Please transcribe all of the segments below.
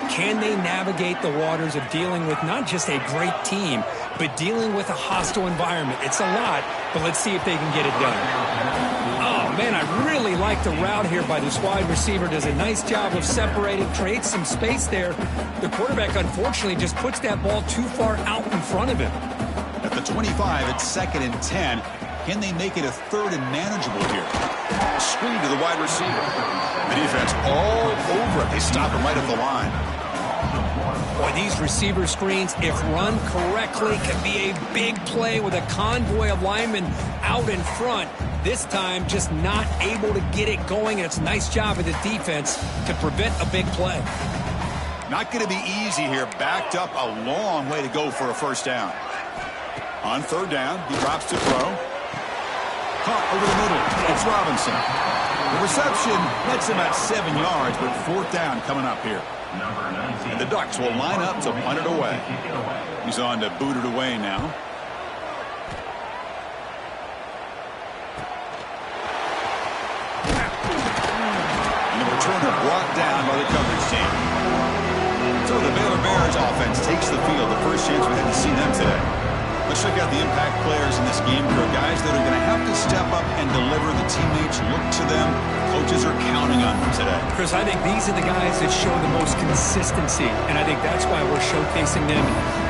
Can they navigate the waters of dealing with not just a great team, but dealing with a hostile environment? It's a lot, but let's see if they can get it done. Oh, man, I really like the route here by this wide receiver. Does a nice job of separating, creates some space there. The quarterback, unfortunately, just puts that ball too far out in front of him. At the 25, it's 2nd and 10. Can they make it a 3rd and manageable here? Screen to the wide receiver. The defense all over it. They stop him right at the line. Boy, these receiver screens, if run correctly, can be a big play with a convoy of linemen out in front. This time, just not able to get it going, and it's a nice job of the defense to prevent a big play. Not going to be easy here. Backed up a long way to go for a first down. On 3rd down, he drops to throw. Caught over the middle. It's Robinson. The reception nets him at 7 yards, but 4th down coming up here. And the Ducks will line up to punt it away. He's on to boot it away now. And the returner brought down by the coverage team. So the Baylor Bears offense takes the field. The first chance we had to see them today. Let's check out the impact players in this game. There are guys that are going to have to step up and deliver. The teammates look to them. Coaches are counting on them today. Chris, I think these are the guys that show the most consistency, and I think that's why we're showcasing them.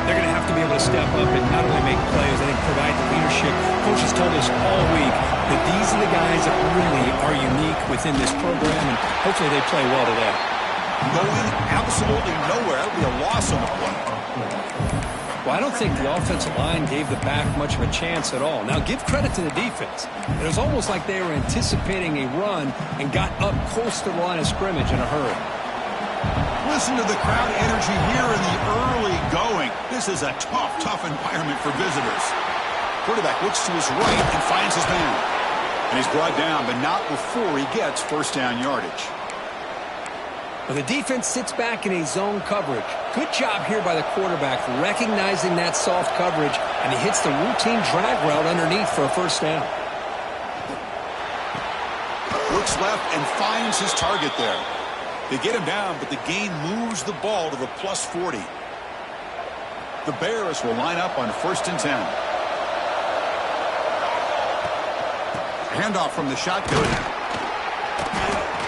They're going to have to be able to step up and not only make plays, I think provide the leadership. Coaches told us all week that these are the guys that really are unique within this program, and hopefully they play well today. Going absolutely nowhere. That would be a loss on the play. Well, I don't think the offensive line gave the back much of a chance at all. Now, give credit to the defense. It was almost like they were anticipating a run and got up close to the line of scrimmage in a hurry. Listen to the crowd energy here in the early going. This is a tough environment for visitors. Quarterback looks to his right and finds his man. And he's brought down, but not before he gets first down yardage. Well, the defense sits back in a zone coverage. Good job here by the quarterback recognizing that soft coverage, and he hits the routine drag route underneath for a first down. Looks left and finds his target there. They get him down, but the gain moves the ball to the plus 40. The Bears will line up on 1st and 10. Handoff from the shotgun.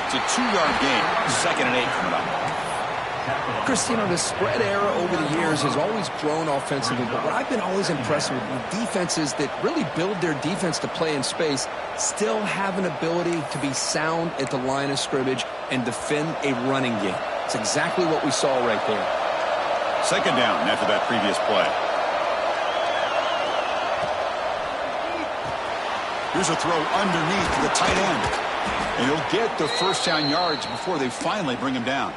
It's a 2-yard gain. 2nd and 8 coming up. Chris, you know, the spread era over the years has always grown offensively, but what I've been always impressed with defenses that really build their defense to play in space still have an ability to be sound at the line of scrimmage and defend a running game. It's exactly what we saw right there. 2nd down after that previous play. Here's a throw underneath to the tight end. And he'll get the first down yards before they finally bring him down.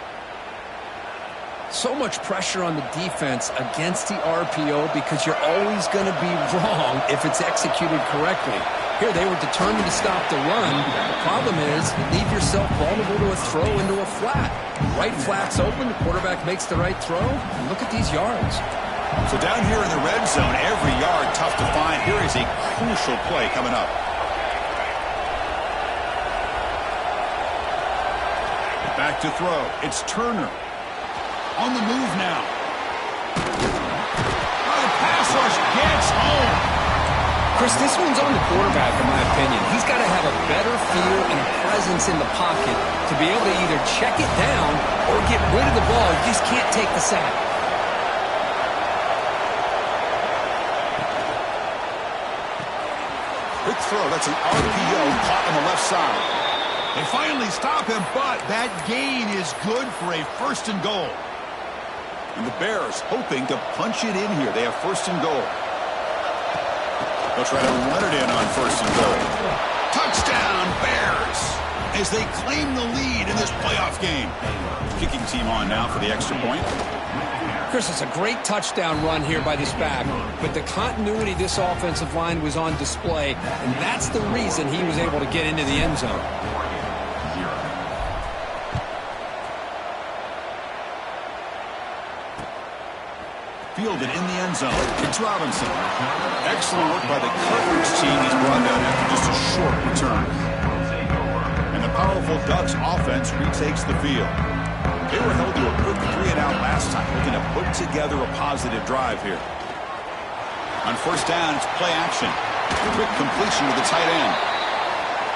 So much pressure on the defense against the RPO because you're always going to be wrong if it's executed correctly. Here they were determined to stop the run. The problem is you leave yourself vulnerable to a throw into a flat. Right flat's open, the quarterback makes the right throw, and look at these yards. So down here in the red zone, every yard tough to find. Here is a crucial play coming up. Back to throw. It's Turner. On the move now. Oh, the pass rush gets home. Chris, this one's on the quarterback, in my opinion. He's got to have a better feel and a presence in the pocket to be able to either check it down or get rid of the ball. You just can't take the sack. Quick throw. That's an RPO caught on the left side. They finally stop him, but that gain is good for a 1st and goal. And the Bears hoping to punch it in here. They have 1st and goal. They'll try to run it in on 1st and goal. Touchdown, Bears, as they claim the lead in this playoff game. Kicking team on now for the extra point. Chris, it's a great touchdown run here by this back, but the continuity of this offensive line was on display, and that's the reason he was able to get into the end zone. Fielded in the end zone. It's Robinson. Excellent work by the coverage team. He's brought down after just a short return. And the powerful Ducks offense retakes the field. They were held to a quick 3 put together a positive drive here. On first down, it's play action. Quick completion to the tight end.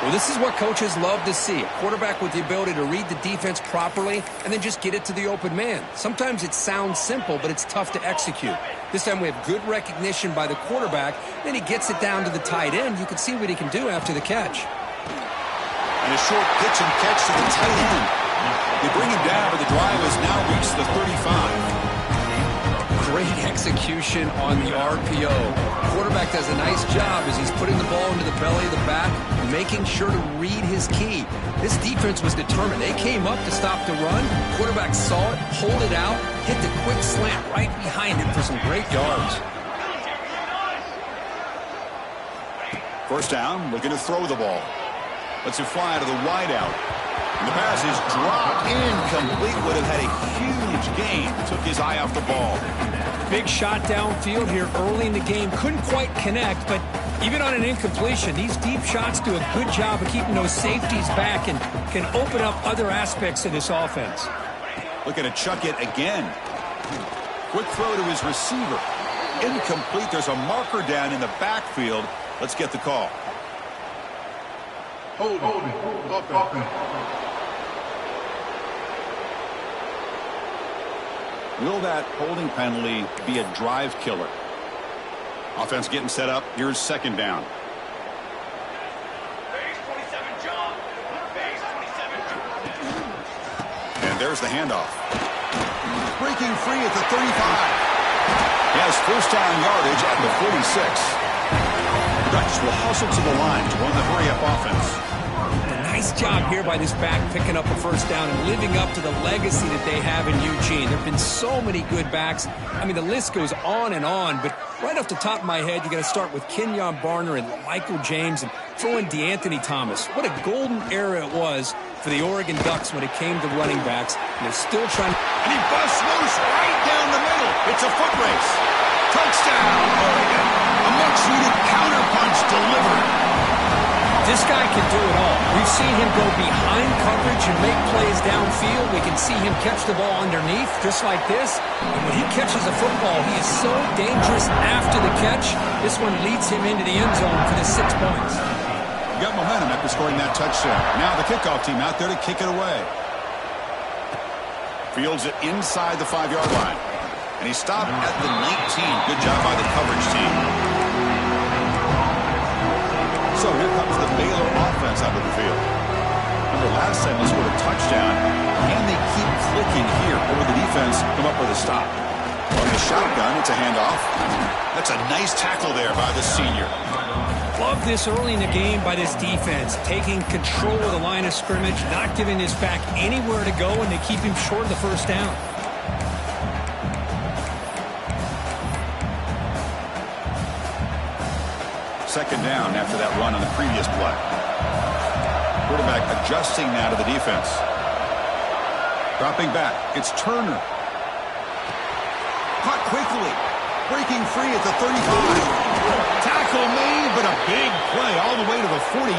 Well, this is what coaches love to see. A quarterback with the ability to read the defense properly and then just get it to the open man. Sometimes it sounds simple, but it's tough to execute. This time we have good recognition by the quarterback. Then he gets it down to the tight end. You can see what he can do after the catch. And a short pitch and catch to the tight end. They bring him down, but the drive has now reached the 35. Great execution on the RPO. Quarterback does a nice job as he's putting the ball into the belly of the back, making sure to read his key. This defense was determined. They came up to stop the run. Quarterback saw it, pulled it out, hit the quick slant right behind him for some great yards. First down, looking to throw the ball. Lets it fly to the wideout. And the pass is dropped incomplete. Would have had a huge gain. Took his eye off the ball. Big shot downfield here early in the game. Couldn't quite connect, but even on an incompletion, these deep shots do a good job of keeping those safeties back and can open up other aspects of this offense. Looking to chuck it again. Quick throw to his receiver. Incomplete. There's a marker down in the backfield. Let's get the call. Hold it. Will that holding penalty be a drive killer? Offense getting set up. Here's second down. And there's the handoff. Breaking free at the 35. He has first down yardage at the 46. Ducks will hustle to the line to run the hurry-up offense. Nice job here by this back picking up a first down and living up to the legacy that they have in Eugene. There have been so many good backs. I mean, the list goes on and on, but right off the top of my head, you got to start with Kenyon Barner and Michael James and throw in DeAnthony Thomas. What a golden era it was for the Oregon Ducks when it came to running backs. And they're still trying. And he busts loose right down the middle. It's a foot race. Touchdown, Oregon. A much-needed counterpunch delivered. This guy can do it all. We've seen him go behind coverage and make plays downfield. We can see him catch the ball underneath, just like this. And when he catches a football, he is so dangerous after the catch. This one leads him into the end zone for the 6 points. Got momentum after scoring that touchdown. Now the kickoff team out there to kick it away. Fields it inside the 5-yard line. And he stopped at the 19. Good job by the coverage team. So here comes the Baylor offense out of the field. Remember last time they scored a touchdown, and they keep clicking here. Over the defense, come up with a stop. On the shotgun, it's a handoff. That's a nice tackle there by the senior. Love this early in the game by this defense, taking control of the line of scrimmage, not giving this back anywhere to go, and they keep him short of the first down. Second down after that run on the previous play. Quarterback adjusting now to the defense. Dropping back. It's Turner. Caught quickly. Breaking free at the 35. Tackle made, but a big play all the way to the 48.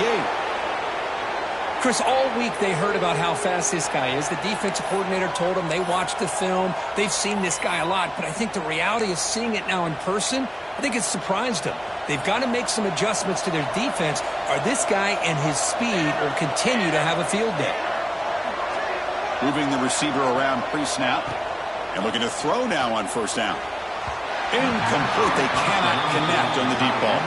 Chris, all week they heard about how fast this guy is. The defensive coordinator told them they watched the film. They've seen this guy a lot, but I think the reality of seeing it now in person, I think it's surprised them. They've got to make some adjustments to their defense, or this guy and his speed will continue to have a field day. Moving the receiver around pre-snap, and looking to throw now on first down. Incomplete. They cannot connect on the deep ball.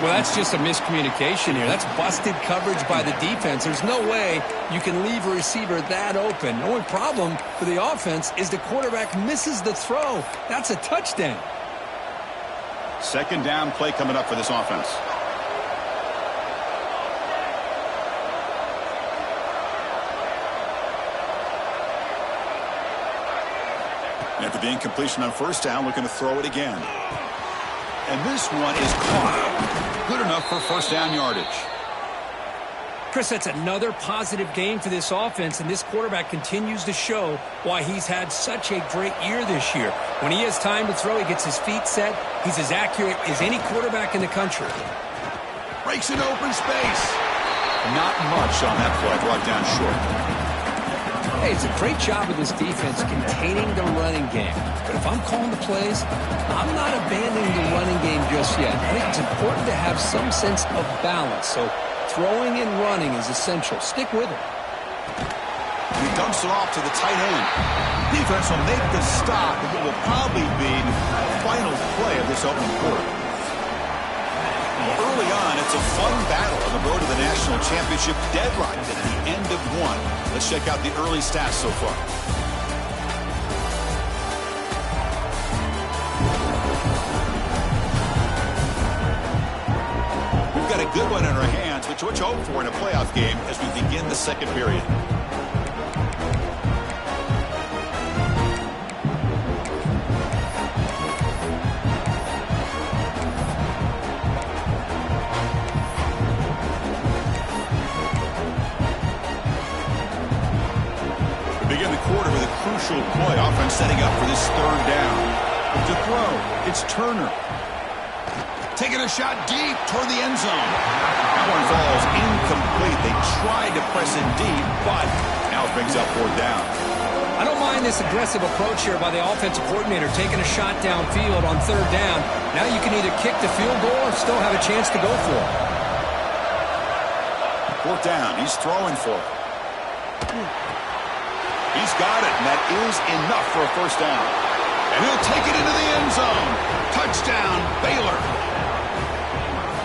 Well, that's just a miscommunication here. That's busted coverage by the defense. There's no way you can leave a receiver that open. The only problem for the offense is the quarterback misses the throw. That's a touchdown. Second down play coming up for this offense. After the incompletion on first down, looking to throw it again. And this one is caught. Good enough for first down yardage. Chris, that's another positive game for this offense, and this quarterback continues to show why he's had such a great year this year. When he has time to throw, he gets his feet set. He's as accurate as any quarterback in the country. Breaks an open space. Not much on that play, brought down short. Hey, Hey, it's a great job of this defense containing the running game. But if I'm calling the plays, I'm not abandoning the running game just yet. I think it's important to have some sense of balance. So throwing and running is essential. Stick with it. He dumps it off to the tight end. Defense will make the stop, and it will probably be the final play of this opening quarter. Early on, it's a fun battle on the road to the national championship, deadlocked at the end of one. Let's check out the early stats so far. We've got a good one in our hands, which what you hope for in a playoff game as we begin the second period. Crucial play. Offense setting up for this third down. To throw, it's Turner. Taking a shot deep toward the end zone. That one falls incomplete. They tried to press it deep, but now it brings up fourth down. I don't mind this aggressive approach here by the offensive coordinator, taking a shot downfield on third down. Now you can either kick the field goal or still have a chance to go for it. Fourth down. He's throwing for it. He's got it, and that is enough for a first down. And he'll take it into the end zone. Touchdown, Baylor.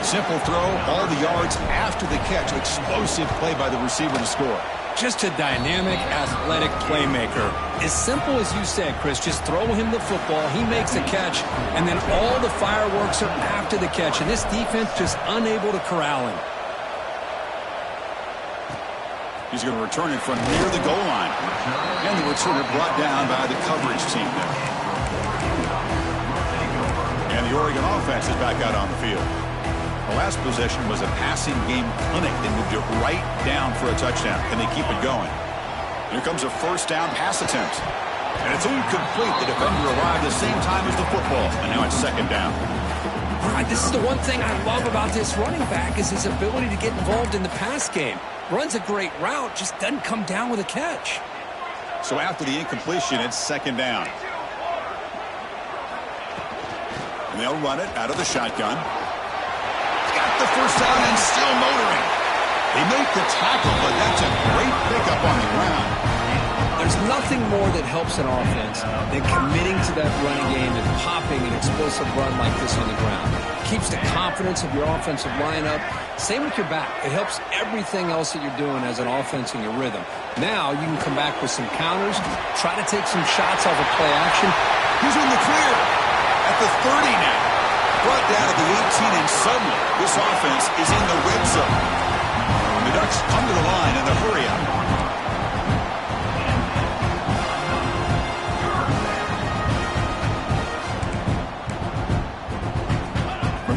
Simple throw, all the yards after the catch. Explosive play by the receiver to score. Just a dynamic, athletic playmaker. As simple as you said, Chris, just throw him the football, he makes a catch, and then all the fireworks are after the catch. And this defense just unable to corral him. He's going to return it from near the goal line. And the returner brought down by the coverage team there. And the Oregon offense is back out on the field. The last possession was a passing game clinic. They moved it right down for a touchdown. Can they keep it going? Here comes a first down pass attempt. And it's incomplete. The defender arrived the same time as the football. And now it's second down. All right, this is the one thing I love about this running back is his ability to get involved in the pass game. Runs a great route, just doesn't come down with a catch. So after the incompletion, it's second down. And they'll run it out of the shotgun. Got the first down and still motoring. They make the tackle, but that's a great pickup on the ground. There's nothing more that helps an offense than committing to that running game and popping an explosive run like this on the ground. It keeps the confidence of your offensive lineup. Same with your back. It helps everything else that you're doing as an offense in your rhythm. Now you can come back with some counters, try to take some shots off of play action. He's in the clear at the 30 now. Brought down at the 18, and suddenly this offense is in the red zone. The Ducks come to the line in the hurry up.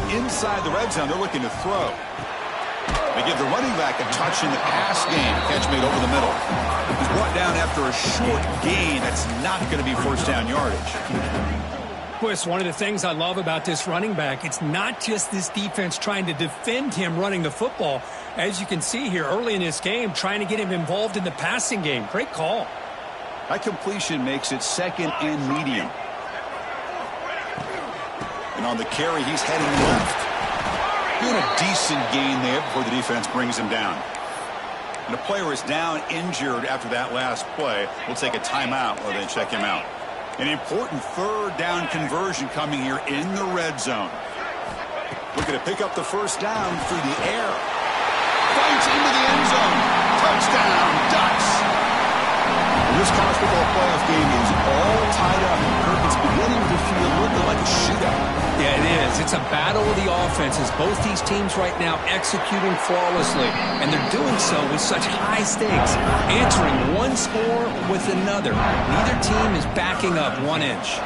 Inside the red zone, they're looking to throw. They give the running back a touch in the pass game. Catch made over the middle. He's brought down after a short gain. That's not going to be first down yardage. Chris, one of the things I love about this running back, it's not just this defense trying to defend him running the football. As you can see here early in this game, trying to get him involved in the passing game. Great call. That completion makes it second and medium. And on the carry, he's heading left. Doing a decent gain there before the defense brings him down. And the player is down injured after that last play. We'll take a timeout while they check him out. An important third down conversion coming here in the red zone. Looking to pick up the first down through the air. Fights into the end zone. Touchdown, Ducks. This college football playoff game is all tied up. Kirk, it's beginning to feel a little bit like a shootout. Yeah, it is. It's a battle of the offenses. Both these teams right now executing flawlessly, and they're doing so with such high stakes, answering one score with another. Neither team is backing up 1 inch.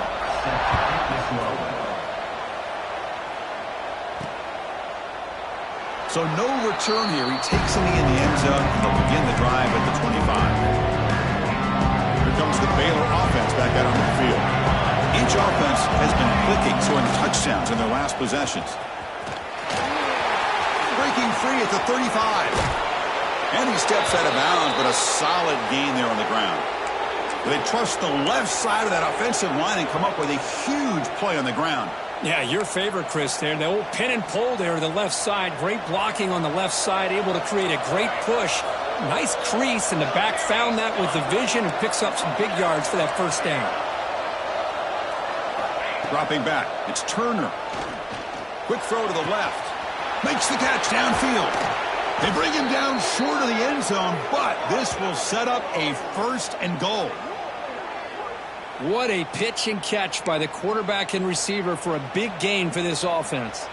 So no return here. He takes it in the end zone, and they'll begin the drive at the 25. Here comes the Baylor offense back out on the field. Each offense has been clicking, scoring touchdowns in their last possessions. Breaking free at the 35. And he steps out of bounds, but a solid gain there on the ground. They trust the left side of that offensive line and come up with a huge play on the ground. Yeah, your favorite, Chris, there. The old pin and pull there to the left side. Great blocking on the left side, able to create a great push. Nice crease, and the back found that with the vision and picks up some big yards for that first down. Dropping back, it's Turner. Quick throw to the left. Makes the catch downfield. They bring him down short of the end zone, but this will set up a 1st and goal. What a pitch and catch by the quarterback and receiver for a big gain for this offense.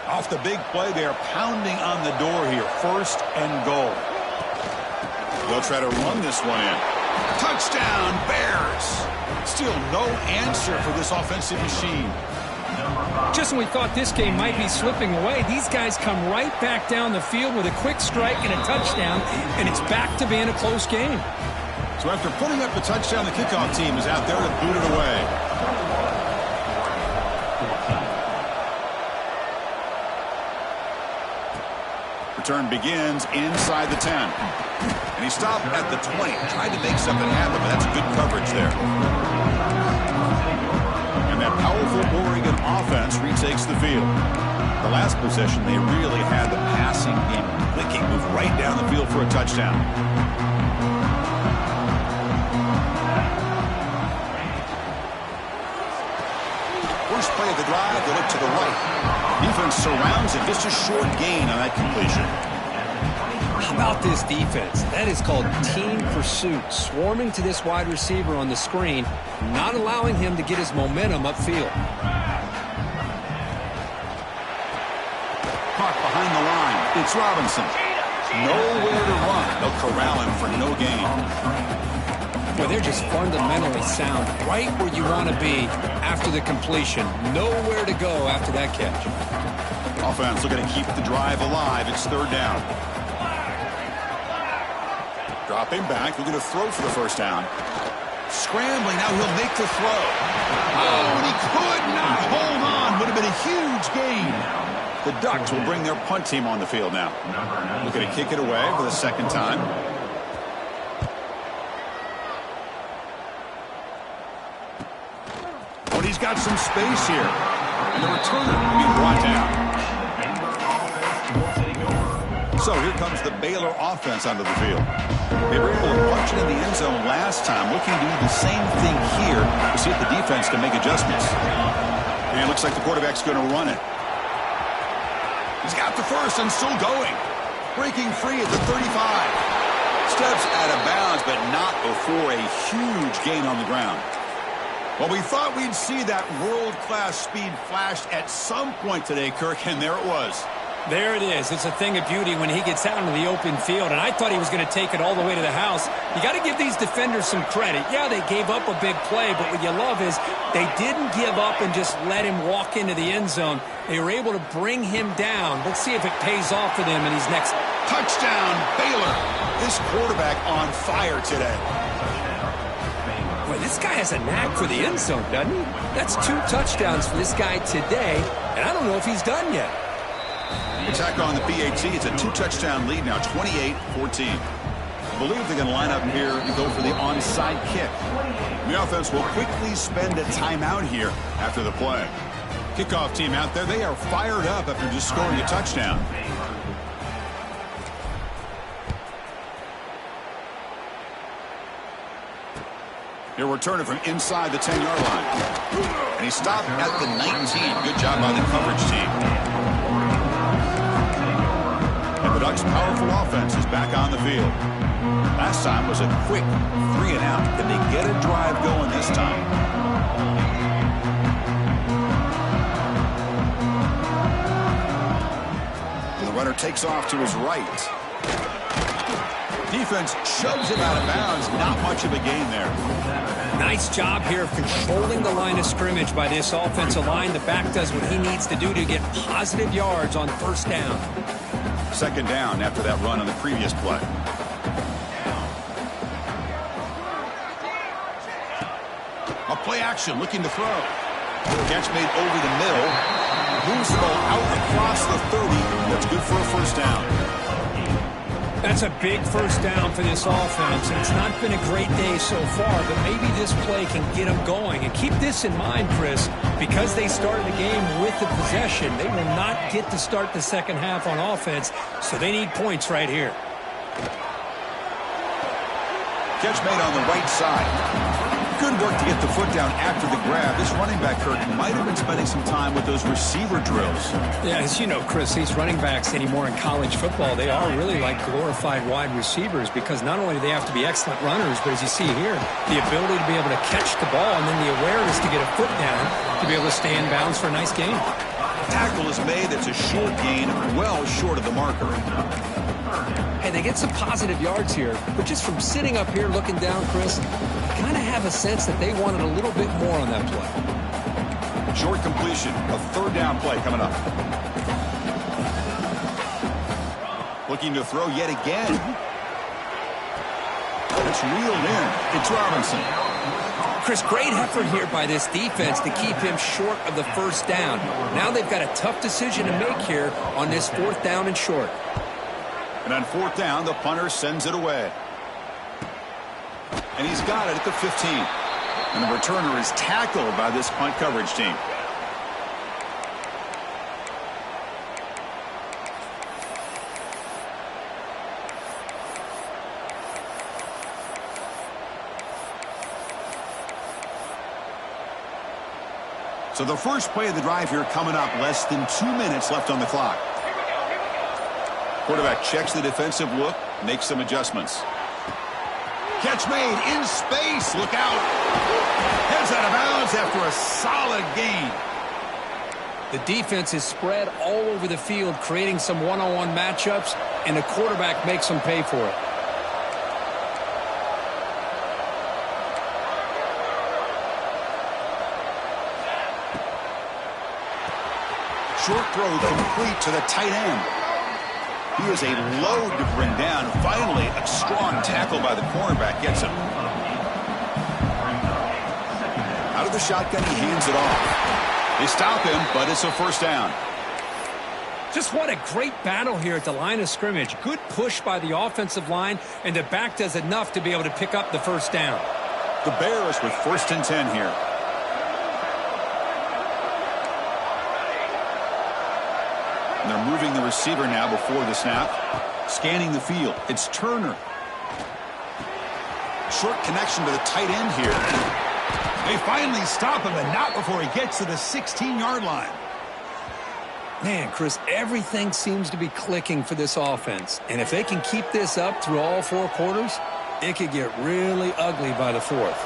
Off the big play, they're pounding on the door here. 1st and goal. They'll try to run this one in. Touchdown, Bears. Still no answer for this offensive machine. Just when we thought this game might be slipping away, these guys come right back down the field with a quick strike and a touchdown, and it's back to being a close game. So after putting up the touchdown, the kickoff team is out there to boot it away. Return begins inside the 10. And he stopped at the 20. Tried to make something happen, but that's good coverage there. And that powerful Oregon offense retakes the field. The last possession, they really had the passing game clicking. Moved right down the field for a touchdown. First play of the drive, they look to the right. Defense surrounds it. Just a short gain on that completion. How about this defense? That is called team pursuit. Swarming to this wide receiver on the screen, not allowing him to get his momentum upfield. Caught behind the line. It's Robinson. Nowhere to run. They'll corral him for no gain. Well, they're just fundamentally sound, right where you want to be after the completion. Nowhere to go after that catch. Offense looking to keep the drive alive. It's 3rd down. Dropping back, looking to throw for the first down. Scrambling, now he'll make the throw. Oh, and he could not hold on. Would have been a huge gain. The Ducks will bring their punt team on the field now. Looking to kick it away for the 2nd time. But he's got some space here. And the returner will be brought down. So here comes the Baylor offense onto the field. They were able to punch it in the end zone last time, looking to do the same thing here to see if the defense can make adjustments. And it looks like the quarterback's going to run it. He's got the first and still going. Breaking free at the 35. Steps out of bounds, but not before a huge gain on the ground. Well, we thought we'd see that world-class speed flashed at some point today, Kirk, and there it was. There it is. It's a thing of beauty when he gets out into the open field, and I thought he was going to take it all the way to the house. You got to give these defenders some credit. Yeah, they gave up a big play, but what you love is they didn't give up and just let him walk into the end zone. They were able to bring him down. Let's see if it pays off for them in his next. Touchdown, Baylor. This quarterback on fire today. Boy, this guy has a knack for the end zone, doesn't he? That's 2 touchdowns for this guy today, and I don't know if he's done yet. Attack on the PAT. It's a 2-touchdown lead now, 28-14. I believe they're going to line up here and go for the onside kick. The offense will quickly spend a timeout here after the play. Kickoff team out there, they are fired up after just scoring a touchdown. He'll return it from inside the 10-yard line. And he stopped at the 19. Good job by the coverage team. And the Ducks' powerful offense is back on the field. Last time was a quick 3-and-out. Can they get a drive going this time? And the runner takes off to his right. Defense shoves him out of bounds. Not much of a gain there. Nice job here of controlling the line of scrimmage by this offensive line. The back does what he needs to do to get positive yards on 1st down. 2nd down after that run on the previous play. A play action looking to throw. Catch made over the middle. Loose ball out across the 30. That's good for a 1st down. That's a big first down for this offense. It's not been a great day so far, but maybe this play can get them going. And keep this in mind, Chris, because they started the game with the possession, they will not get to start the second half on offense, so they need points right here. Catch made on the right side. Good work to get the foot down after the grab. This running back, Kirk, might have been spending some time with those receiver drills. Yeah, as you know, Chris, these running backs anymore in college football, they are really like glorified wide receivers because not only do they have to be excellent runners, but as you see here, the ability to be able to catch the ball and then the awareness to get a foot down to be able to stay in bounds for a nice gain. Tackle is made. It's a short gain, well short of the marker. Hey, they get some positive yards here, but just from sitting up here looking down, Chris, I kind of have a sense that they wanted a little bit more on that play. Short completion, a third down play coming up. Looking to throw yet again. It's reeled in. It's Robinson. Chris, great effort here by this defense to keep him short of the first down. Now they've got a tough decision to make here on this fourth down and short. And on fourth down, the punter sends it away. And he's got it at the 15. And the returner is tackled by this punt coverage team. So the first play of the drive here coming up, less than 2 minutes left on the clock. Quarterback checks the defensive look, makes some adjustments. Catch made in space. Look out. Heads out of bounds after a solid gain. The defense is spread all over the field, creating some one-on-one matchups, and the quarterback makes them pay for it. Short throw complete to the tight end. He is a load to bring down. Finally, a strong tackle by the cornerback gets him. Out of the shotgun, he hands it off. They stop him, but it's a first down. Just what a great battle here at the line of scrimmage. Good push by the offensive line, and the back does enough to be able to pick up the first down. The Bears with 1st and 10 here. And they're moving the receiver now before the snap. Scanning the field. It's Turner. Short connection to the tight end here. They finally stop him, and not before he gets to the 16-yard line. Man, Chris, everything seems to be clicking for this offense. And if they can keep this up through all 4 quarters, it could get really ugly by the 4th.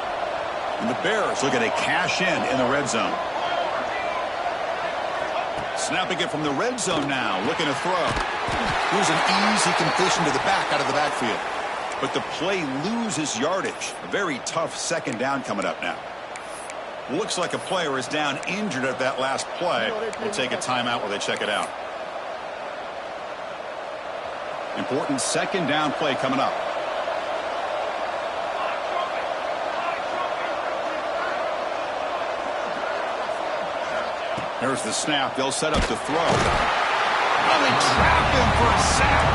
And the Bears looking to cash in the red zone. Snapping it from the red zone now, looking to throw. Here's an easy completion to the back out of the backfield. But the play loses yardage. A very tough second down coming up now. Looks like a player is down injured at that last play. We'll take a timeout while they check it out. Important second down play coming up. There's the snap. They'll set up to throw. Oh, they trap him for a sack.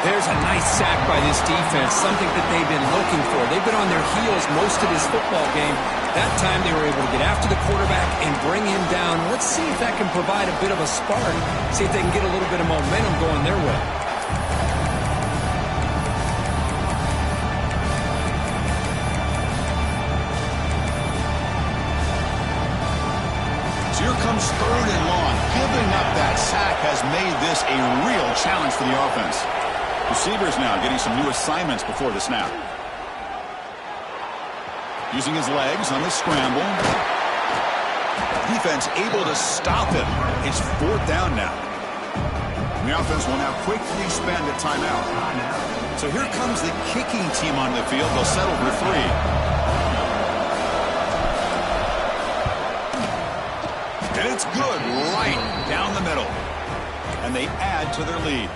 There's a nice sack by this defense, something that they've been looking for. They've been on their heels most of this football game. That time they were able to get after the quarterback and bring him down. Let's see if that can provide a bit of a spark. See if they can get a little bit of momentum going their way. Here comes 3rd and long. Giving up that sack has made this a real challenge for the offense. Receivers now getting some new assignments before the snap. Using his legs on the scramble. Defense able to stop him. It's 4th down now. And the offense will now quickly spend a timeout. So here comes the kicking team on the field. They'll settle for 3. And it's good right down the middle. And they add to their lead.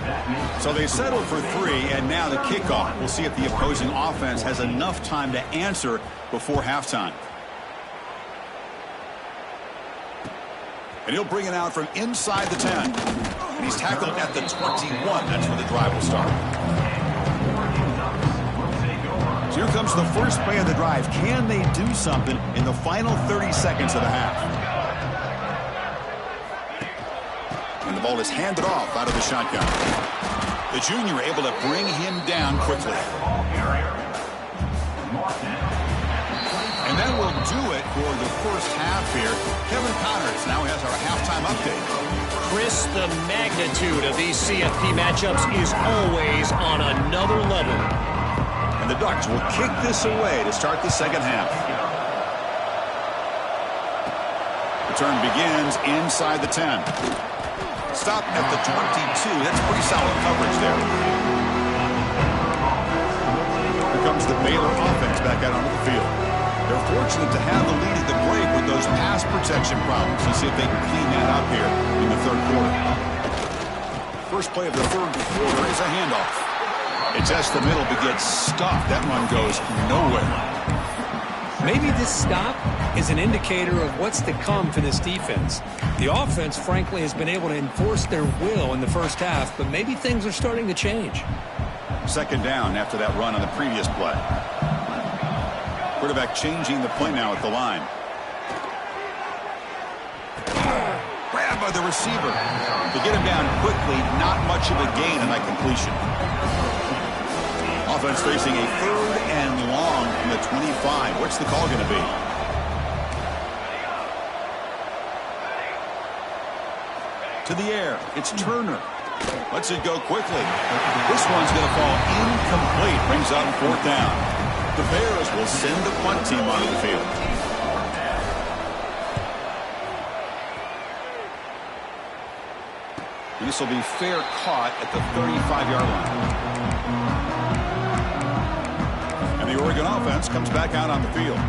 So they settled for 3, and now the kickoff. We'll see if the opposing offense has enough time to answer before halftime. And he'll bring it out from inside the 10. And he's tackled at the 21. That's where the drive will start. So here comes the first play of the drive. Can they do something in the final 30 seconds of the half? And the ball is handed off out of the shotgun. The junior able to bring him down quickly. And that will do it for the first half here. Kevin Connors now has our halftime update. Chris, the magnitude of these CFP matchups is always on another level. And the Ducks will kick this away to start the second half. Return begins inside the 10. Stop at the 22. That's pretty solid coverage there. Here comes the Baylor offense back out onto the field. They're fortunate to have the lead at the break with those pass protection problems. Let's see if they can clean that up here in the third quarter. First play of the third quarter is a handoff. It tests the middle but gets stuffed. That run goes nowhere. Maybe this stop is an indicator of what's to come for this defense. The offense, frankly, has been able to enforce their will in the first half, but maybe things are starting to change. Second down after that run on the previous play. Quarterback changing the play now at the line. Grab by the receiver. To get him down quickly, not much of a gain in that completion. Offense facing a third and long from the 25. What's the call going to be? To the air. It's Turner. Lets it go quickly. This one's going to fall incomplete. Brings up fourth down. The Bears will send the punt team onto the field. This will be fair caught at the 35-yard line. And the Oregon offense comes back out on the field.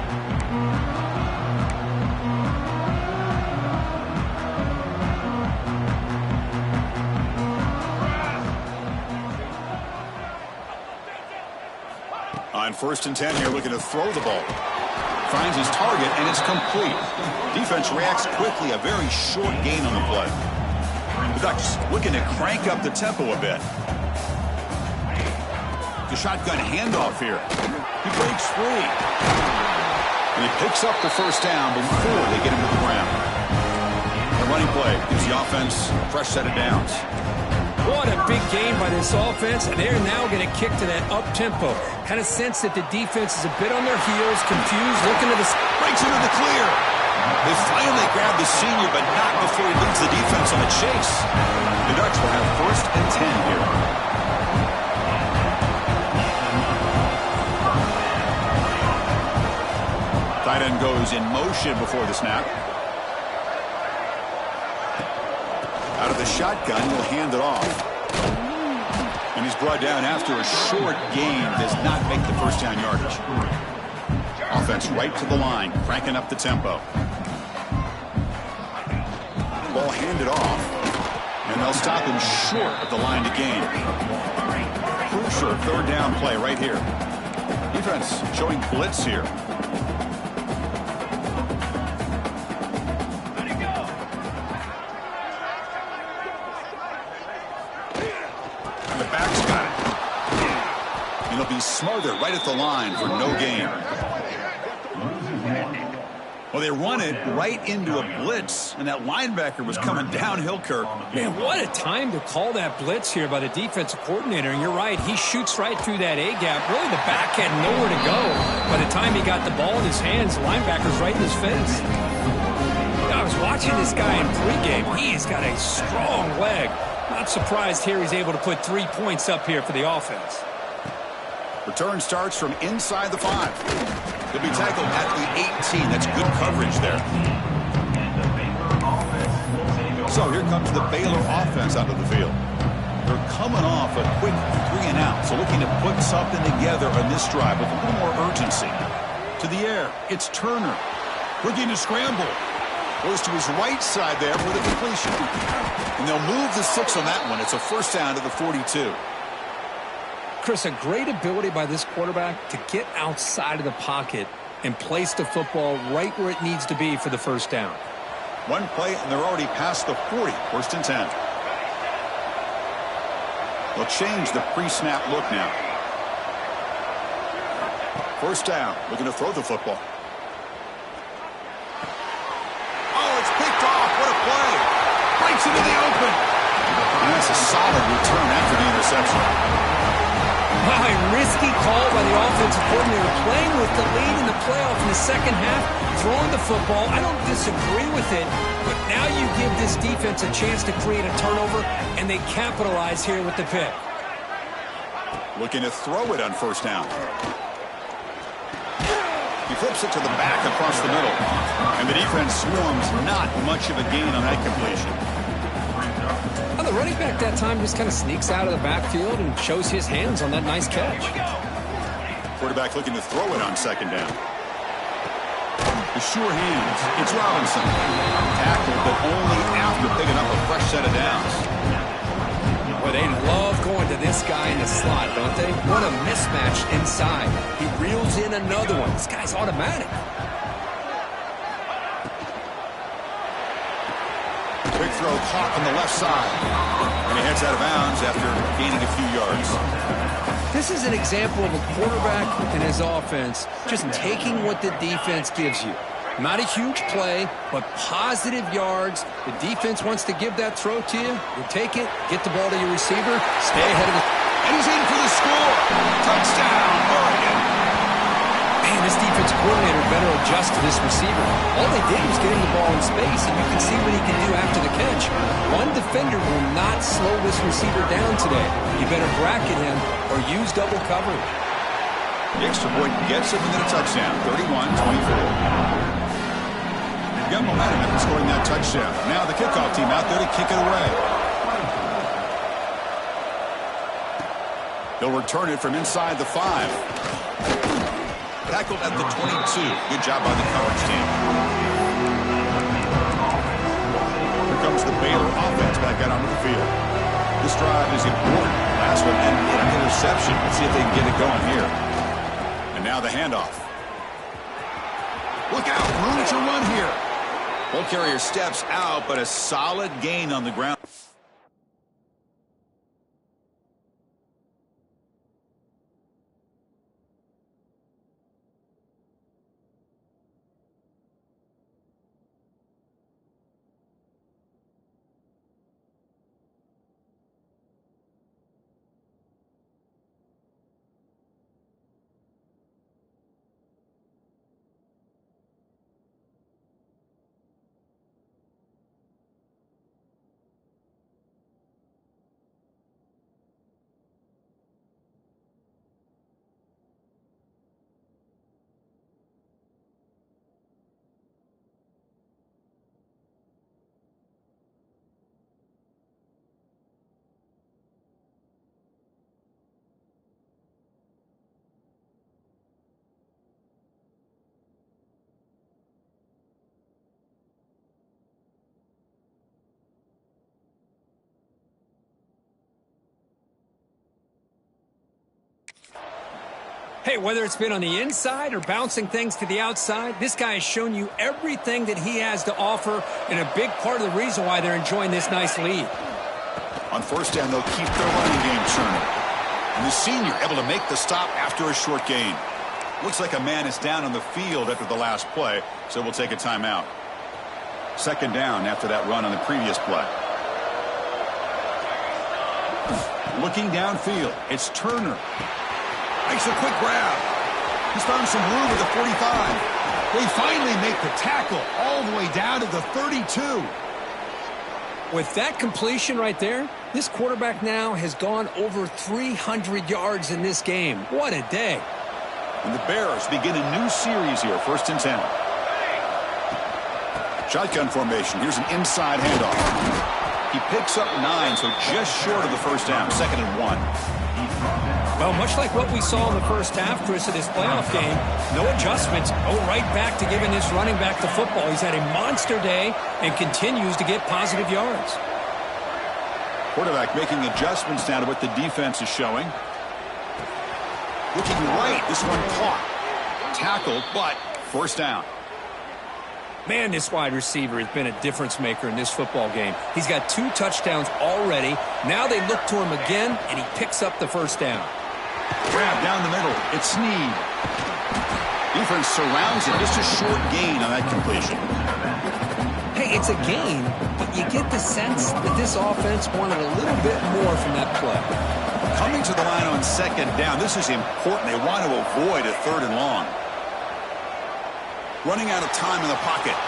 On 1st and 10 here, looking to throw the ball. Finds his target, and it's complete. Defense reacts quickly. A very short gain on the play. The Ducks looking to crank up the tempo a bit. The shotgun handoff here. He breaks free. And he picks up the first down before they get him to the ground. The running play gives the offense a fresh set of downs. What a big gain by this offense, and they're now going to kick to that up-tempo. Kind of sense that the defense is a bit on their heels, confused, looking to the... Breaks into the clear. They finally grab the senior, but not before he leads the defense on a chase. The Ducks will have 1st and 10 here. Tight end goes in motion before the snap. Out of the shotgun, he'll hand it off. And he's brought down after a short gain. Does not make the first down yardage. Offense right to the line, cranking up the tempo. Ball handed off. And they'll stop him short of the line to gain. Crucial third down play right here. Defense showing blitz here. He'll be smothered right at the line for no gain. Well, they run it right into a blitz, and that linebacker was coming downhill, Kirk. Man, what a time to call that blitz here by the defensive coordinator. And you're right, he shoots right through that A-gap. Really, the back had nowhere to go. By the time he got the ball in his hands, the linebacker's right in his face. I was watching this guy in pregame. He's got a strong leg. Not surprised here he's able to put 3 points up here for the offense. Return starts from inside the 5. He'll be tackled at the 18. That's good coverage there. So here comes the Baylor offense onto the field. They're coming off a quick 3 and out, so looking to put something together on this drive with a little more urgency. To the air, it's Turner. Looking to scramble. Goes to his right side there for the completion. And they'll move the 6 on that one. It's a first down to the 42. Chris, a great ability by this quarterback to get outside of the pocket and place the football right where it needs to be for the first down. One play, and they're already past the 40. 1st and 10. They'll change the pre-snap look now. First down, looking to throw the football. Oh, it's picked off. What a play. Breaks into the open. And that's a solid return after the interception. Wow, a risky call by the offensive coordinator, playing with the lead in the playoff in the second half, throwing the football. I don't disagree with it, but now you give this defense a chance to create a turnover, and they capitalize here with the pick. Looking to throw it on first down. He flips it to the back across the middle. And the defense swarms not much of a gain on that completion. Well, the running back that time just kind of sneaks out of the backfield and shows his hands on that nice catch. Quarterback looking to throw it on second down. The sure hands. It's Robinson. Tackled, but only after picking up a fresh set of downs. Well, they love going to this guy in the slot, don't they? What a mismatch inside. He reels in another one. This guy's automatic. Quick throw caught on the left side. And he heads out of bounds after gaining a few yards. This is an example of a quarterback and his offense just taking what the defense gives you. Not a huge play, but positive yards. The defense wants to give that throw to you. You take it, get the ball to your receiver, stay ahead of the... And he's in for the score. Touchdown, Oregon. Man, this defense coordinator better adjust to this receiver. All they did was get him the ball in space, and you can see what he can do after the catch. One defender will not slow this receiver down today. You better bracket him or use double coverage. The extra point gets him within a touchdown, 31-24. Got momentum after scoring that touchdown. Now the kickoff team out there to kick it away. They'll return it from inside the 5. Tackled at the 22. Good job by the coverage team. Here comes the Baylor offense back out onto the field. This drive is important. Last one ended in an interception. Let's see if they can get it going here. And now the handoff. Look out, room to run here. Ball carrier steps out, but a solid gain on the ground. Hey, whether it's been on the inside or bouncing things to the outside, this guy has shown you everything that he has to offer, and a big part of the reason why they're enjoying this nice lead. On first down, they'll keep their running game churning. And the senior able to make the stop after a short gain. Looks like a man is down on the field after the last play, so we'll take a timeout. Second down after that run on the previous play. Looking downfield, it's Turner. Makes a quick grab. He's found some room at the 45. They finally make the tackle all the way down to the 32. With that completion right there, this quarterback now has gone over 300 yards in this game. What a day. And the Bears begin a new series here, 1st and 10. Shotgun formation. Here's an inside handoff. He picks up 9, so just short of the first down, 2nd and 1. Well, much like what we saw in the first half, Chris, of this playoff game, no adjustments. Go right back to giving this running back the football. He's had a monster day and continues to get positive yards. Quarterback making adjustments now to what the defense is showing. Looking right, this one caught. Tackled, but first down. Man, this wide receiver has been a difference maker in this football game. He's got 2 touchdowns already. Now they look to him again, and he picks up the first down. Grab down the middle. It's Snead. Defense surrounds it. Just a short gain on that completion. Hey, it's a gain, but you get the sense that this offense wanted a little bit more from that play. Coming to the line on second down, this is important. They want to avoid a 3rd and long. Running out of time in the pocket.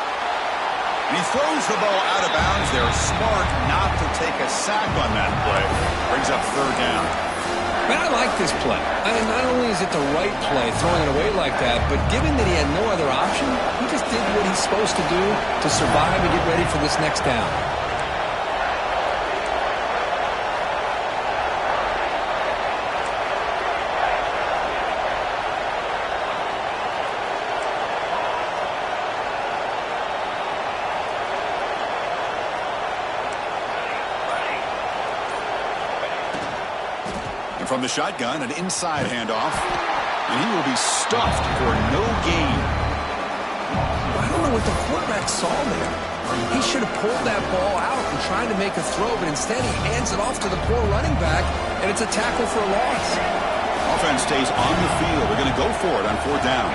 And he throws the ball out of bounds there. Smart not to take a sack on that play. Brings up 3rd down. Man, I like this play. I mean, not only is it the right play, throwing it away like that, but given that he had no other option, he just did what he's supposed to do to survive and get ready for this next down. From the shotgun, an inside handoff, and he will be stuffed for no gain. I don't know what the quarterback saw there. He should have pulled that ball out and tried to make a throw, but instead he hands it off to the poor running back, and it's a tackle for a loss. Offense stays on the field. They're going to go for it on 4th down.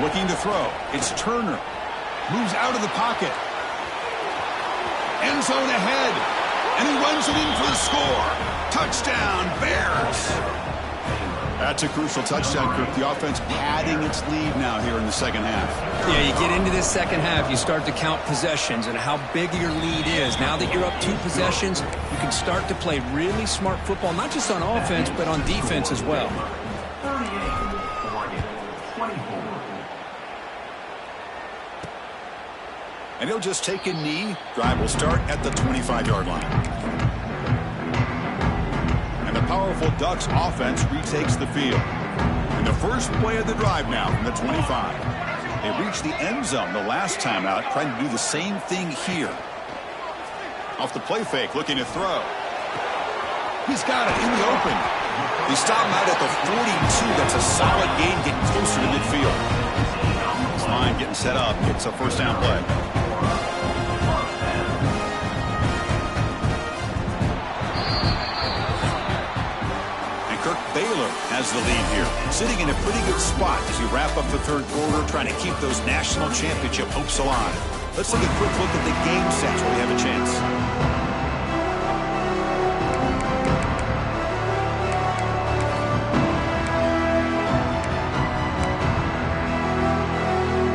Looking to throw. It's Turner. Moves out of the pocket. End zone ahead. And he runs it in for the score. Touchdown, Bears. That's a crucial touchdown, Kirk. The offense padding its lead now here in the second half. Yeah, you get into this second half, you start to count possessions and how big your lead is. Now that you're up 2 possessions, you can start to play really smart football, not just on offense, but on defense as well. 38, 24. And he'll just take a knee. Drive will start at the 25-yard line. And the powerful Ducks offense retakes the field. And the first play of the drive now from the 25. They reached the end zone the last time out, trying to do the same thing here. Off the play fake, looking to throw. He's got it in the open. They stop him out at the 42. That's a solid gain, getting closer to midfield. This line getting set up. It's a first down play. Kirk Baylor has the lead here, sitting in a pretty good spot as you wrap up the 3rd quarter, trying to keep those national championship hopes alive. Let's take a quick look at the game sets where we have a chance.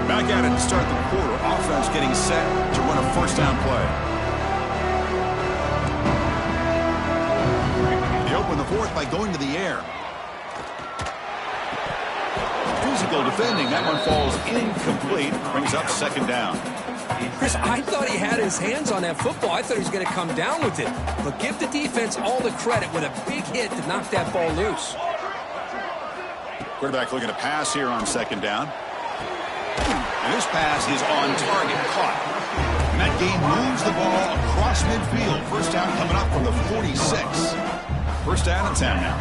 Back at it to start the quarter. Offense getting set to run a first down play. Open the 4th by going to the air. Physical defending. That one falls incomplete. Brings up 2nd down. Chris, I thought he had his hands on that football. I thought he was going to come down with it. But give the defense all the credit with a big hit to knock that ball loose. Quarterback looking to pass here on 2nd down. And this pass is on target, caught. And that game moves the ball across midfield. First down coming up from the 46. First down and 10 now.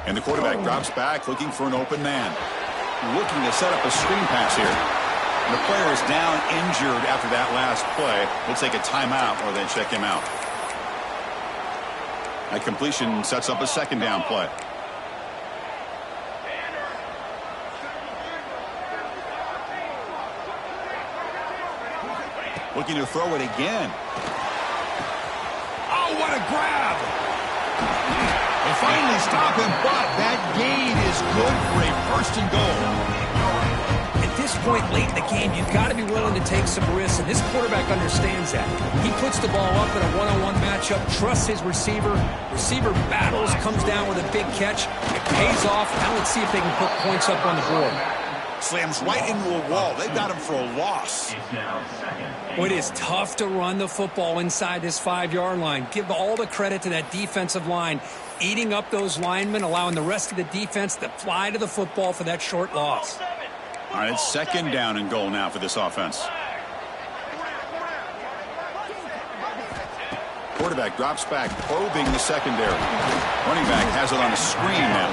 And the quarterback drops back, looking for an open man. Looking to set up a screen pass here. And the player is down injured after that last play. We'll take a timeout or then check him out. That completion sets up a 2nd down play. Looking to throw it again. Oh, what a grab! They finally stop him, but that gain is good for a 1st and goal. At this point late in the game, you've got to be willing to take some risks, and this quarterback understands that. He puts the ball up in a one-on-one matchup, trusts his receiver. Receiver battles, comes down with a big catch. It pays off. Now let's see if they can put points up on the board. Slams right into a wall. They've got him for a loss. Well, it is tough to run the football inside this 5-yard line. Give all the credit to that defensive line, eating up those linemen, allowing the rest of the defense to fly to the football for that short loss. All right, it's 2nd down and goal now for this offense. Quarterback drops back, probing the secondary. Running back has it on a screen now.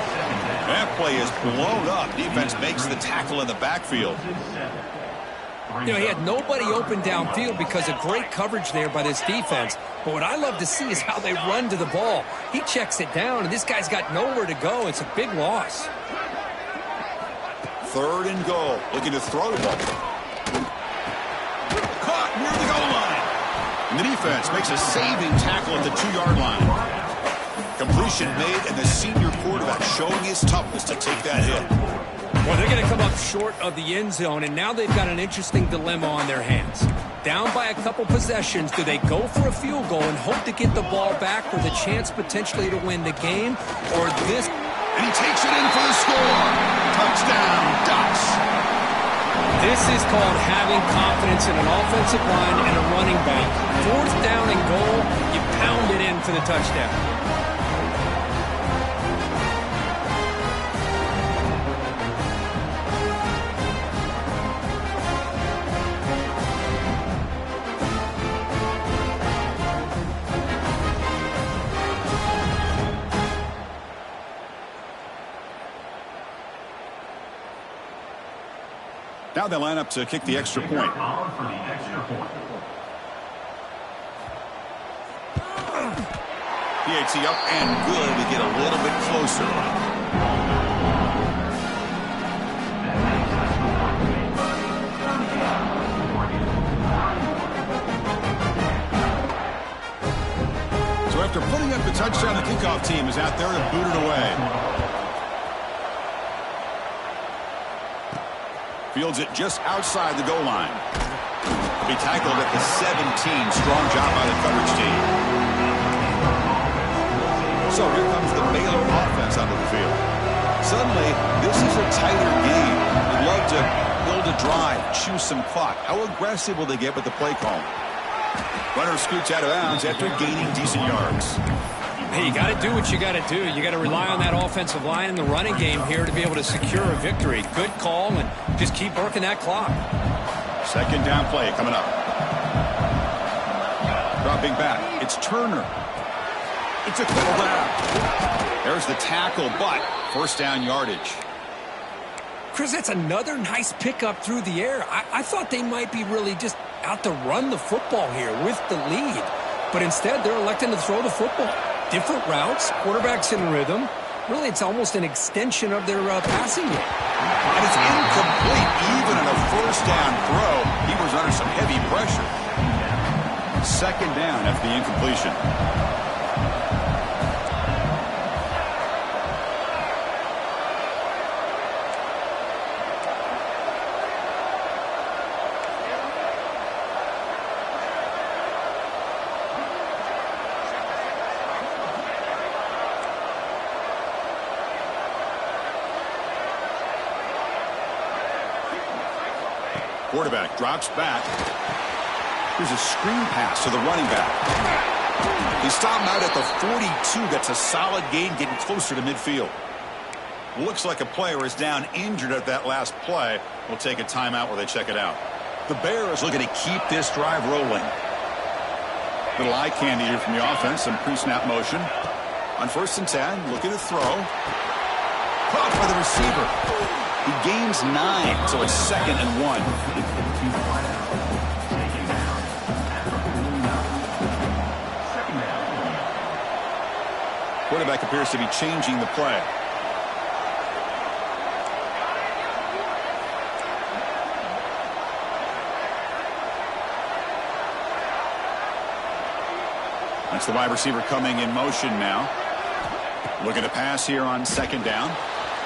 That play is blown up. Defense makes the tackle in the backfield. You know, he had nobody open downfield because of great coverage there by this defense. But what I love to see is how they run to the ball. He checks it down, and this guy's got nowhere to go. It's a big loss. 3rd and goal. Looking to throw the ball. Caught near the goal line. And the defense makes a saving tackle at the 2-yard line. Completion made, and the senior quarterback showing his toughness to take that hit. Well, they're going to come up short of the end zone, and now they've got an interesting dilemma on their hands. Down by a couple possessions, do they go for a field goal and hope to get the ball back with a chance potentially to win the game, or this? And he takes it in for the score. Touchdown, Ducks. This is called having confidence in an offensive line and a running back. 4th down and goal, you pound it in for the touchdown. Now they line up to kick the extra point. PAT up and good to get a little bit closer. So after putting up the touchdown, the kickoff team is out there to boot it away. Fields it just outside the goal line. Be tackled at the 17. Strong job by the coverage team. So here comes the Baylor offense onto the field. Suddenly, this is a tighter game. They'd love to build a drive, choose some clock. How aggressive will they get with the play call? Runner scoots out of bounds after gaining decent yards. Hey, you got to do what you got to do. You got to rely on that offensive line in the running game here to be able to secure a victory. Good call, and just keep working that clock. 2nd down play coming up. Dropping back. It's Turner. It's a quick grab. There's the tackle, but 1st down yardage. Chris, that's another nice pickup through the air. I thought they might be really just out to run the football here with the lead. But instead, they're electing to throw the football. Different routes, quarterbacks in rhythm. Really, it's almost an extension of their passing game. And it's incomplete. Even on a 1st down throw, he was under some heavy pressure. 2nd down after the incompletion. Quarterback drops back. Here's a screen pass to the running back. He stopped him out at the 42. That's a solid gain, getting closer to midfield. Looks like a player is down injured at that last play. We'll take a timeout while they check it out. The Bears looking to keep this drive rolling. Little eye candy here from the offense. Some pre-snap motion. On 1st and 10, looking to throw. Caught by the receiver. He gains 9, so it's 2nd and 1. Quarterback appears to be changing the play. That's the wide receiver coming in motion now. Looking to pass here on 2nd down.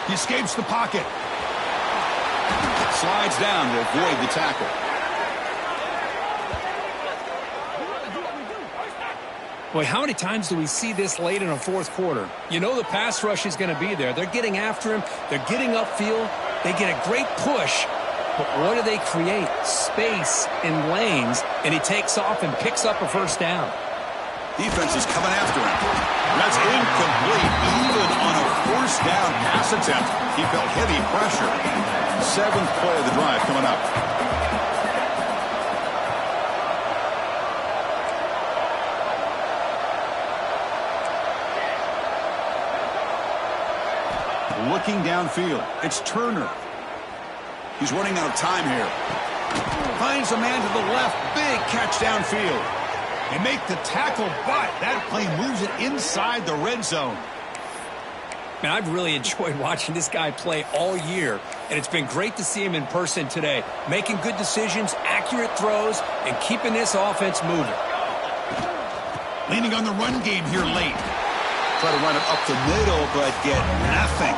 He escapes the pocket. Slides down to avoid the tackle. Boy, how many times do we see this late in a 4th quarter? You know the pass rush is going to be there. They're getting after him. They're getting upfield. They get a great push. But what do they create? Space in lanes, and he takes off and picks up a 1st down. Defense is coming after him. That's incomplete. Even on a 1st down pass attempt, he felt heavy pressure. 7th play of the drive coming up. Looking downfield. It's Turner. He's running out of time here. Finds a man to the left. Big catch downfield. They make the tackle, but that play moves it inside the red zone. Man, I've really enjoyed watching this guy play all year, and it's been great to see him in person today, making good decisions, accurate throws, and keeping this offense moving. Leaning on the run game here late. Try to run it up the middle, but get nothing.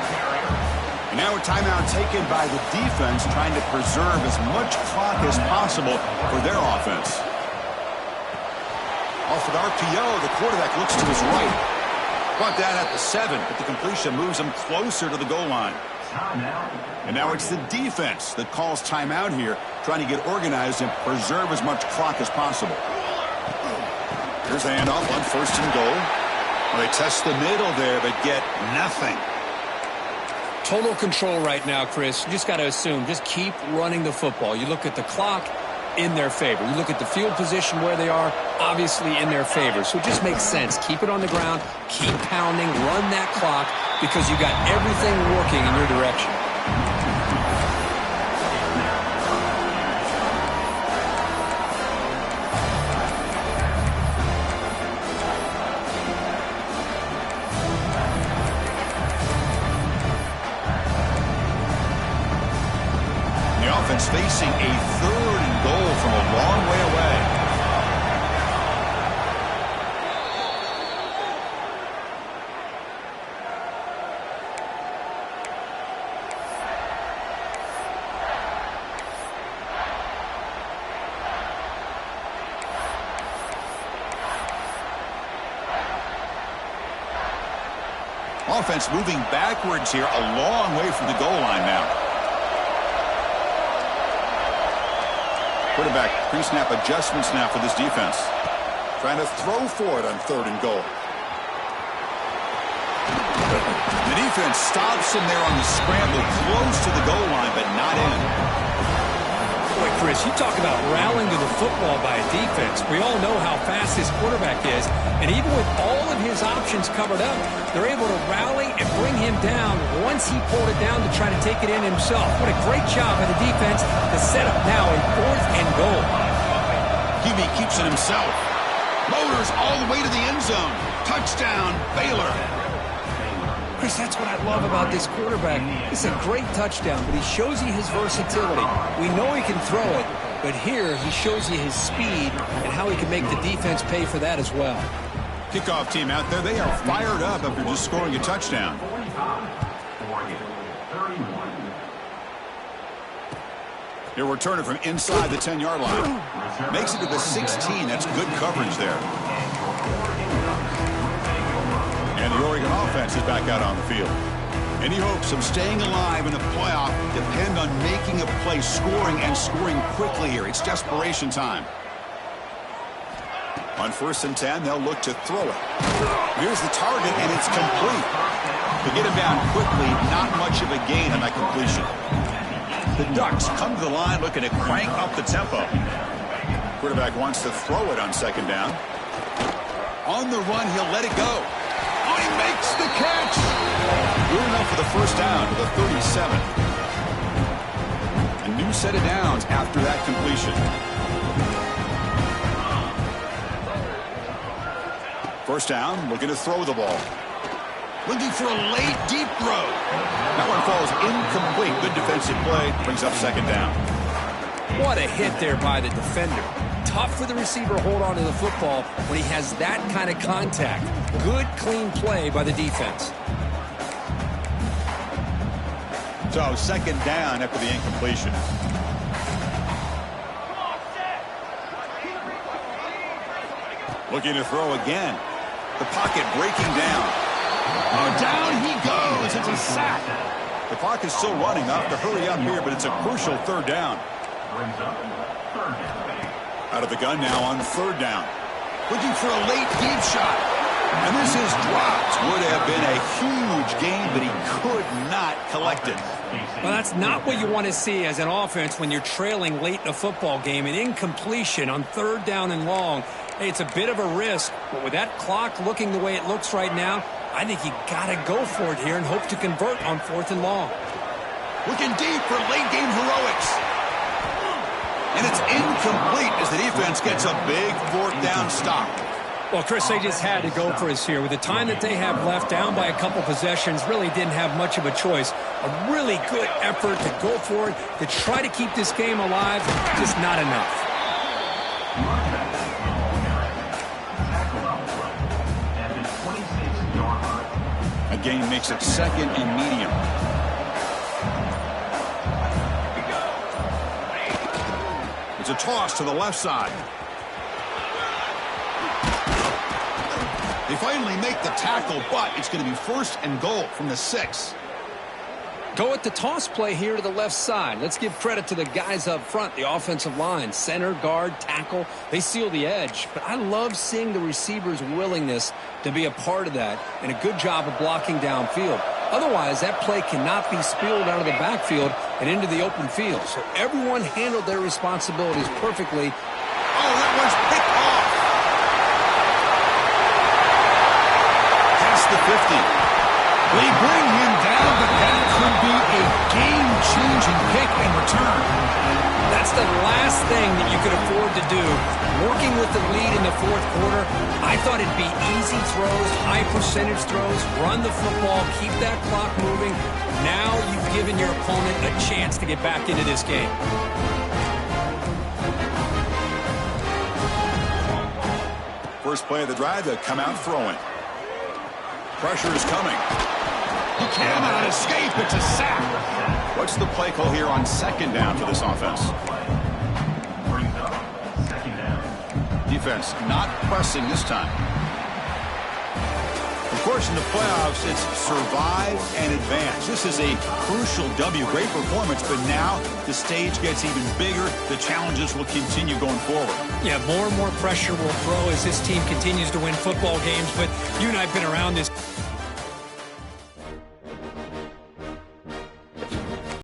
And now a timeout taken by the defense, trying to preserve as much clock as possible for their offense. Off an RPO, the quarterback looks to his right. Brought down at the 7, but the completion moves him closer to the goal line. And now it's the defense that calls timeout here, trying to get organized and preserve as much clock as possible. Here's the handoff on 1st and goal. Well, they test the middle there, but get nothing. Total control right now, Chris. You just got to assume, just keep running the football. You look at the clock, in their favor. You look at the field position where they are, obviously in their favor. So it just makes sense. Keep it on the ground, keep pounding, run that clock, because you got everything working in your direction. Facing a 3rd and goal from a long way away. Offense moving backwards here, a long way from the goal line now. Quarterback pre-snap adjustments now for this defense. Trying to throw for it on 3rd and goal. The defense stops him there on the scramble, close to the goal line, but not in. Boy, Chris, you talk about rallying to the football by a defense. We all know how fast this quarterback is, and even with all of his options covered up, they're able to rally and bring him down once he pulled it down to try to take it in himself. What a great job by the defense to set up now a 4th and goal. Hebe keeps it himself. Motors all the way to the end zone. Touchdown, Baylor. Chris, that's what I love about this quarterback. It's a great touchdown, but he shows you his versatility. We know he can throw it, but here he shows you his speed and how he can make the defense pay for that as well. Kickoff team out there, they are fired up after just scoring a touchdown. He'll return it from inside the 10-yard line. Makes it to the 16. That's good coverage there. And the Oregon offense is back out on the field. Any hopes of staying alive in the playoff depend on making a play, scoring, and scoring quickly here. It's desperation time. On 1st and 10, they'll look to throw it. Here's the target, and it's complete. To get him down quickly, not much of a gain on that completion. The Ducks come to the line looking to crank up the tempo. Quarterback wants to throw it on 2nd down. On the run, he'll let it go. Oh, he makes the catch. Good enough for the 1st down to the 37. A new set of downs after that completion. 1st down, looking to throw the ball. Looking for a late, deep throw. That one falls incomplete. Good defensive play. Brings up 2nd down. What a hit there by the defender. Tough for the receiver to hold on to the football when he has that kind of contact. Good, clean play by the defense. So 2nd down after the incompletion. Looking to throw again. The pocket breaking down. Oh, down he goes. It's a sack. The clock is still running. Off to hurry up here, but it's a crucial 3rd down. Out of the gun now on 3rd down. Looking for a late deep shot. And this is dropped. Would have been a huge gain, but he could not collect it. Well, that's not what you want to see as an offense when you're trailing late in a football game. An incompletion on 3rd down and long. Hey, it's a bit of a risk, but with that clock looking the way it looks right now, I think you got to go for it here and hope to convert on 4th and long. Looking deep for late game heroics. And it's incomplete as the defense gets a big fourth down stop. Well, Chris, they just had to go for us here. With the time that they have left, down by a couple possessions, really didn't have much of a choice. A really good effort to go for it, to try to keep this game alive, just not enough. A gain makes it 2nd and medium. It's a toss to the left side. They finally make the tackle, but it's going to be 1st and goal from the 6. Go with the toss play here to the left side. Let's give credit to the guys up front, the offensive line, center, guard, tackle. They seal the edge. But I love seeing the receiver's willingness to be a part of that and a good job of blocking downfield. Otherwise, that play cannot be spilled out of the backfield and into the open field. So everyone handled their responsibilities perfectly. Oh, that one's picked off. Past the 50. They bring him down, but that could be a game-changing pick in return. That's the last thing that you could afford to do. Working with the lead in the 4th quarter, I thought it'd be easy throws, high percentage throws, run the football, keep that clock moving. Now you've given your opponent a chance to get back into this game. First play of the drive, to come out throwing. Pressure is coming. He cannot escape. It's a sack. What's the play call here on 2nd down for this offense? Defense not pressing this time. Of course, in the playoffs, it's survive and advance. This is a crucial W. Great performance, but now the stage gets even bigger. The challenges will continue going forward. Yeah, more and more pressure will throw as this team continues to win football games, but you and I have been around this